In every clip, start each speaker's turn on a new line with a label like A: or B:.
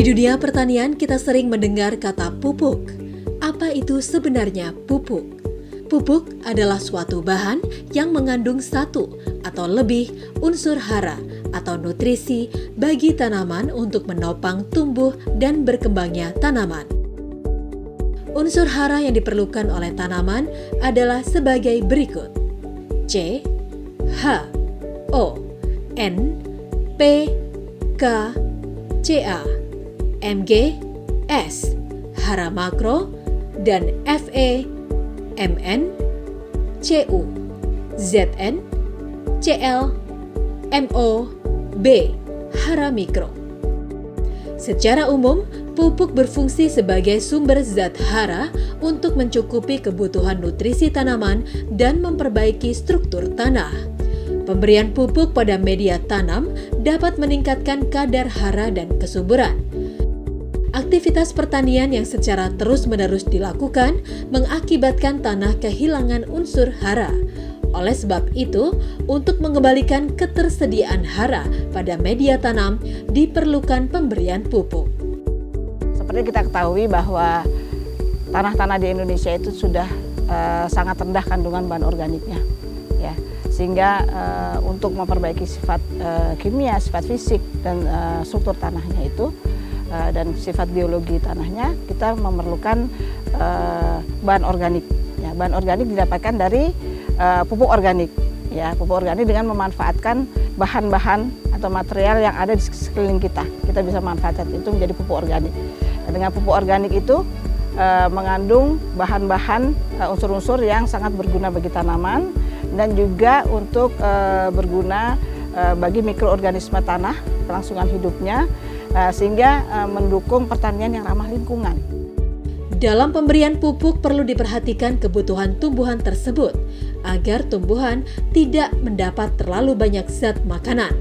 A: dunia pertanian kita sering mendengar kata pupuk. Apa itu sebenarnya pupuk? Pupuk adalah suatu bahan yang mengandung satu atau lebih unsur hara atau nutrisi bagi tanaman untuk menopang tumbuh dan berkembangnya tanaman. Unsur hara yang diperlukan oleh tanaman adalah sebagai berikut: C, H, O, N, P, K, Ca, Mg, S, hara makro, dan Fe, Mn, Cu, Zn, Cl, Mo, B, hara mikro. Secara umum, pupuk berfungsi sebagai sumber zat hara untuk mencukupi kebutuhan nutrisi tanaman dan memperbaiki struktur tanah. Pemberian pupuk pada media tanam dapat meningkatkan kadar hara dan kesuburan. Aktivitas pertanian yang secara terus-menerus dilakukan mengakibatkan tanah kehilangan unsur hara. Oleh sebab itu, untuk mengembalikan ketersediaan hara pada media tanam, diperlukan pemberian pupuk.
B: Seperti kita ketahui bahwa tanah-tanah di Indonesia itu sudah sangat rendah kandungan bahan organiknya, ya. Sehingga untuk memperbaiki sifat kimia, sifat fisik dan struktur tanahnya itu dan sifat biologi tanahnya, kita memerlukan bahan organik. Ya, bahan organik didapatkan dari pupuk organik. Ya, pupuk organik dengan memanfaatkan bahan-bahan atau material yang ada di sekeliling kita. Kita bisa manfaatkan itu menjadi pupuk organik. Nah, dengan pupuk organik itu mengandung bahan-bahan unsur-unsur yang sangat berguna bagi tanaman dan juga untuk berguna bagi mikroorganisme tanah, kelangsungan hidupnya, sehingga mendukung pertanian yang ramah lingkungan.
A: Dalam pemberian pupuk perlu diperhatikan kebutuhan tumbuhan tersebut agar tumbuhan tidak mendapat terlalu banyak zat makanan.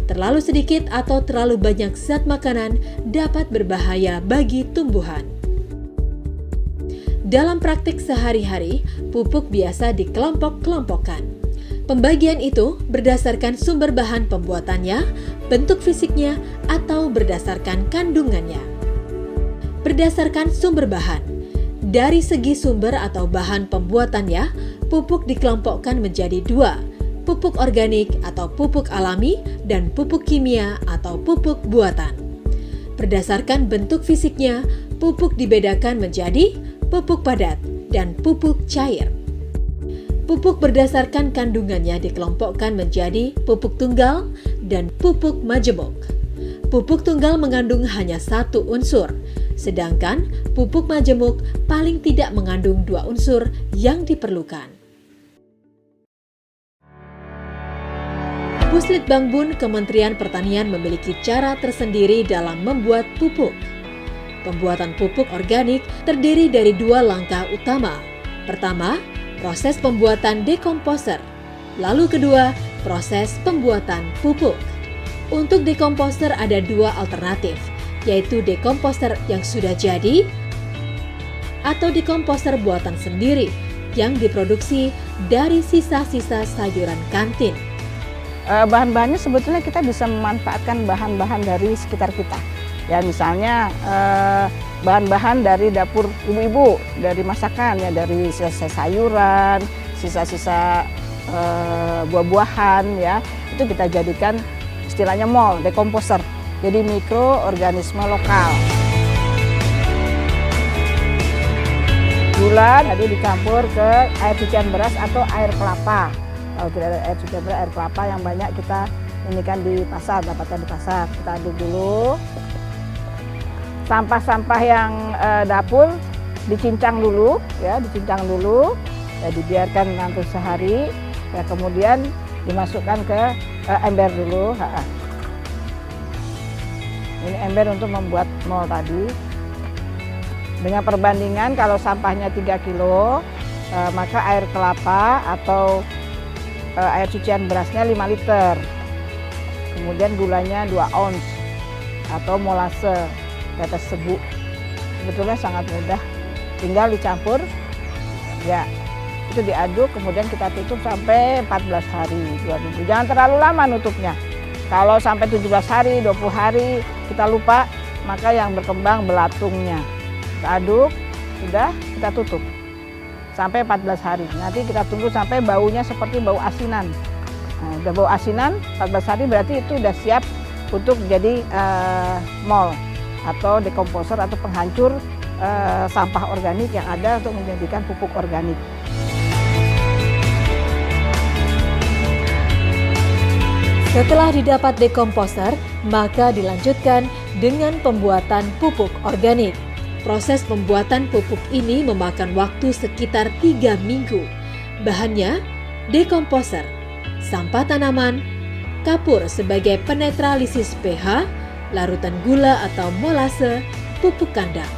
A: Terlalu sedikit atau terlalu banyak zat makanan dapat berbahaya bagi tumbuhan. Dalam praktik sehari-hari, pupuk biasa dikelompok-kelompokkan. Pembagian itu berdasarkan sumber bahan pembuatannya, bentuk fisiknya, atau berdasarkan kandungannya. Berdasarkan sumber bahan, dari segi sumber atau bahan pembuatannya, pupuk dikelompokkan menjadi dua: pupuk organik atau pupuk alami dan pupuk kimia atau pupuk buatan. Berdasarkan bentuk fisiknya, pupuk dibedakan menjadi pupuk padat dan pupuk cair. Pupuk berdasarkan kandungannya dikelompokkan menjadi pupuk tunggal dan pupuk majemuk. Pupuk tunggal mengandung hanya satu unsur, sedangkan pupuk majemuk paling tidak mengandung dua unsur yang diperlukan. Puslitbangbun Kementerian Pertanian memiliki cara tersendiri dalam membuat pupuk. Pembuatan pupuk organik terdiri dari dua langkah utama. Pertama, proses pembuatan dekomposer. Lalu kedua, proses pembuatan pupuk. Untuk dekomposer ada dua alternatif, yaitu dekomposer yang sudah jadi atau dekomposer buatan sendiri yang diproduksi dari sisa-sisa sayuran kantin.
B: Bahan-bahannya sebetulnya kita bisa memanfaatkan bahan-bahan dari sekitar kita. Ya, misalnya bahan-bahan dari dapur ibu-ibu, dari masakan, ya, dari sisa sayuran, sisa-sisa buah-buahan, ya, itu kita jadikan istilahnya MOL, dekomposer, jadi mikroorganisme lokal. Gula tadi dicampur ke air cucian beras atau air kelapa. Kalau tidak ada air cucian beras, air kelapa yang banyak kita ini kan di pasar, dapatnya di pasar. Kita aduk dulu. Sampah-sampah yang dapur dicincang dulu, ya, dicincang dulu, ya, dibiarkan nanti sehari, ya, kemudian dimasukkan ke ember dulu. Ini ember untuk membuat mol tadi. Dengan perbandingan kalau sampahnya 3 kilo, maka air kelapa atau air cucian berasnya 5 liter. Kemudian gulanya 2 ons atau molase, tetes tebu. Sebetulnya sangat mudah, tinggal dicampur, ya, itu diaduk, kemudian kita tutup sampai 14 hari, 2 minggu. Jangan terlalu lama nutupnya. Kalau sampai 17 hari, 20 hari kita lupa, maka yang berkembang belatungnya. Kita aduk, sudah kita tutup sampai 14 hari. Nanti kita tunggu sampai baunya seperti bau asinan. Nah, udah bau asinan 14 hari berarti itu udah siap untuk jadi mol atau dekomposer atau penghancur sampah organik yang ada untuk menjadikan pupuk organik.
A: Setelah didapat dekomposer, maka dilanjutkan dengan pembuatan pupuk organik. Proses pembuatan pupuk ini memakan waktu sekitar 3 minggu. Bahannya, dekomposer, sampah tanaman, kapur sebagai penetralisis pH, larutan gula atau molase, pupuk kandang.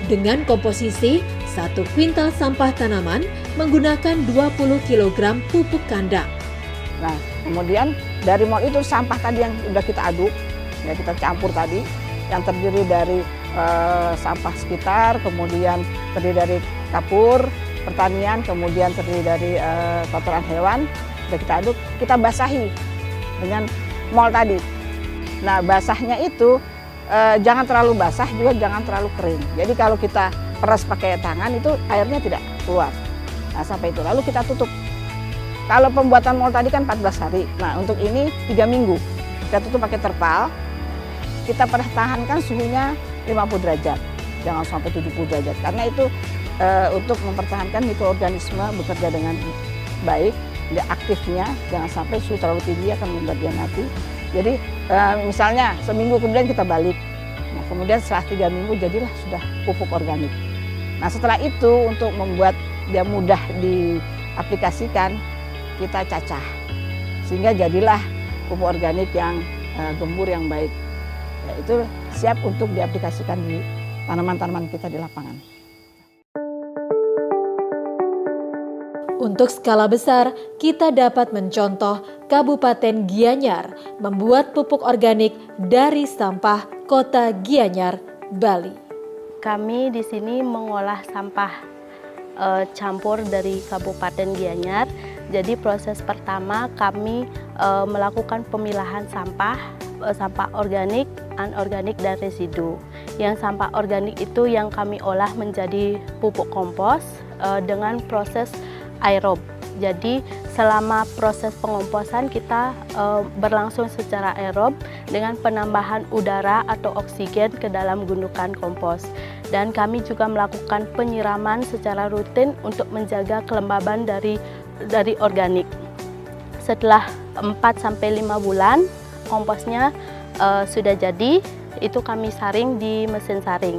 A: Dengan komposisi 1 kuintal sampah tanaman menggunakan 20 kg pupuk kandang.
B: Nah, kemudian dari mol itu sampah tadi yang sudah kita aduk, ya kita campur tadi, yang terdiri dari sampah sekitar, kemudian terdiri dari kapur, pertanian, kemudian terdiri dari kotoran hewan, sudah kita aduk, kita basahi dengan mol tadi. Nah, basahnya itu jangan terlalu basah, juga jangan terlalu kering. Jadi kalau kita peras pakai tangan itu airnya tidak keluar. Nah, sampai itu lalu kita tutup. Kalau pembuatan mol tadi kan 14 hari. Nah, untuk ini 3 minggu. Kita tutup pakai terpal. Kita pertahankan suhunya 50 derajat. Jangan sampai 70 derajat. Karena itu untuk mempertahankan mikroorganisme bekerja dengan baik, dia aktifnya, jangan sampai suhu terlalu tinggi akan membuat dia mati. Jadi misalnya seminggu kemudian kita balik. Nah, kemudian setelah 3 minggu jadilah sudah pupuk organik. Nah, setelah itu untuk membuat dia mudah diaplikasikan, kita cacah sehingga jadilah pupuk organik yang gembur yang baik. Ya, itu siap untuk diaplikasikan di tanaman-tanaman kita di lapangan.
A: Untuk skala besar, kita dapat mencontoh Kabupaten Gianyar membuat pupuk organik dari sampah Kota Gianyar, Bali.
C: Kami di sini mengolah sampah campur dari Kabupaten Gianyar. Jadi proses pertama kami melakukan pemilahan sampah organik, anorganik, dan residu. Yang sampah organik itu yang kami olah menjadi pupuk kompos dengan proses aerob. Jadi selama proses pengomposan kita berlangsung secara aerob dengan penambahan udara atau oksigen ke dalam gundukan kompos. Dan kami juga melakukan penyiraman secara rutin untuk menjaga kelembaban dari organik. Setelah 4-5 bulan komposnya sudah jadi, itu kami saring di mesin saring.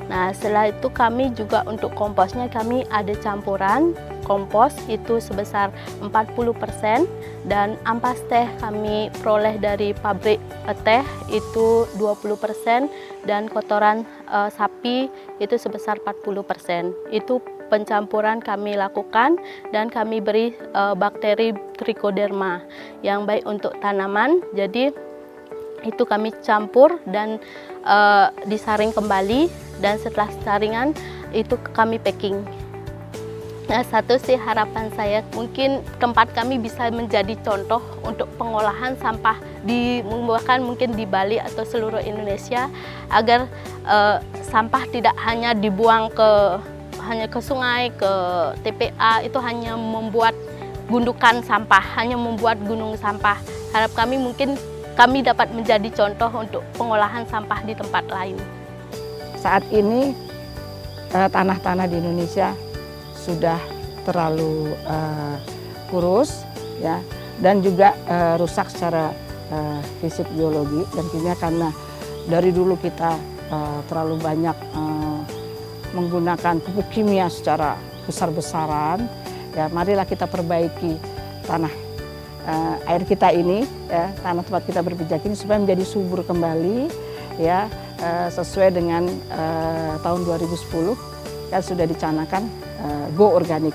C: Nah, setelah itu kami juga untuk komposnya kami ada campuran kompos itu sebesar 40% dan ampas teh kami peroleh dari pabrik teh itu 20% dan kotoran sapi itu sebesar 40%. Itu pencampuran kami lakukan dan kami beri bakteri Trichoderma yang baik untuk tanaman. Jadi itu kami campur dan disaring kembali, dan setelah saringan itu kami packing. Nah, satu sih harapan saya mungkin tempat kami bisa menjadi contoh untuk pengolahan sampah bahkan mungkin di Bali atau seluruh Indonesia, agar sampah tidak hanya dibuang ke sungai, ke TPA, itu hanya membuat gundukan sampah, hanya membuat gunung sampah. Harap kami mungkin kami dapat menjadi contoh untuk pengolahan sampah di tempat lain.
B: Saat ini tanah-tanah di Indonesia sudah terlalu kurus, ya, dan juga rusak secara fisik biologi, dan tentunya karena dari dulu kita terlalu banyak menggunakan pupuk kimia secara besar-besaran, ya, marilah kita perbaiki tanah air kita ini, ya, tanah tempat kita berpijak ini supaya menjadi subur kembali, ya, sesuai dengan tahun 2010 kan sudah dicanangkan Go Organik.